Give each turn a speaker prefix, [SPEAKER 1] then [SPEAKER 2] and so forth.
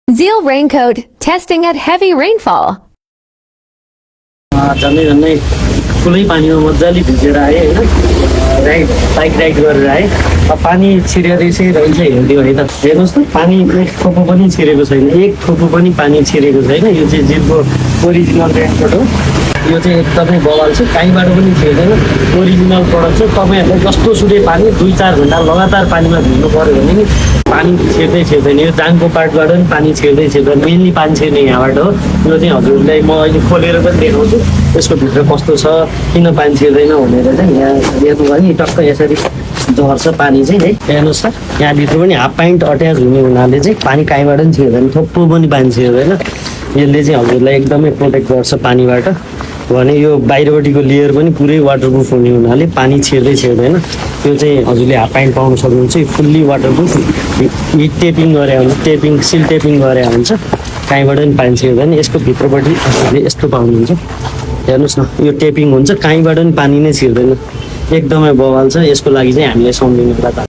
[SPEAKER 1] Zeal Raincoat, testing at heavy rainfall.
[SPEAKER 2] झन्डै ठुलै पानीमा मजाले भिजेर आएँ होइन बाइक राइड गरेर आएँ अब पानी छिरेर चाहिँ रहेछ हेरिदियो है त हेर्नुहोस् त पानी एक थोपो पनि छिरेको छैन एक थोपो पनि पानी छिरेको छैन यो चाहिँ जिलको ओरिजिनल रेनकोट हो यो चाहिँ एकदमै बवाल छ कहीँबाट पनि छिर्दैन ओरिजिनल प्रडक्ट छ तपाईँहरूलाई जस्तो सुकै पानी 2-4 घन्टा लगातार पानीमा भिज्नु पऱ्यो भने नि पानी छिर्दैन यो जाङको पार्टबाट पनि पानी छिर्दैन मेनली पानी छिर्ने यहाँबाट हो यो चाहिँ हजुरलाई म अहिले खोलेर पनि देखाउँछु यसको भित्र कस्तो छ किन पानी छिर्दैन भनेर चाहिँ यहाँ हेर्नुभयो नि टक्क यसरी झर्छ पानी चाहिँ है हेर्नुहोस् त यहाँभित्र पनि हाफ पाइन्ट अट्याच हुने हुनाले चाहिँ पानी कहीँबाट पनि छिर्दैन थोप्पो पनि पानी छिर्दैन यसले चाहिँ हजुरलाई एकदमै प्रोटेक्ट गर्छ पानीबाट भने यो बाहिरपट्टिको लेयर पनि पुरै वाटरप्रुफ हुने हुनाले पानी छिर्दैन यो चाहिँ हजुरले हाफ पाइन्ट पाउन सक्नुहुन्छ फुल्ली वाटरप्रुफ हिट टेपिङ गरे हुन्छ सिल टेपिङ गरे हुन्छ कहीँबाट पनि पानी छिर्दैन यसको भित्रपट्टि हजुरले यस्तो पाउनुहुन्छ हेर्नुहोस् न यो टेपिङ हुन्छ कहीँबाट पनि पानी नै छिर्दैन एकदमै बवाल छ यसको लागि चाहिँ हामीले सम्झिनु पर्छ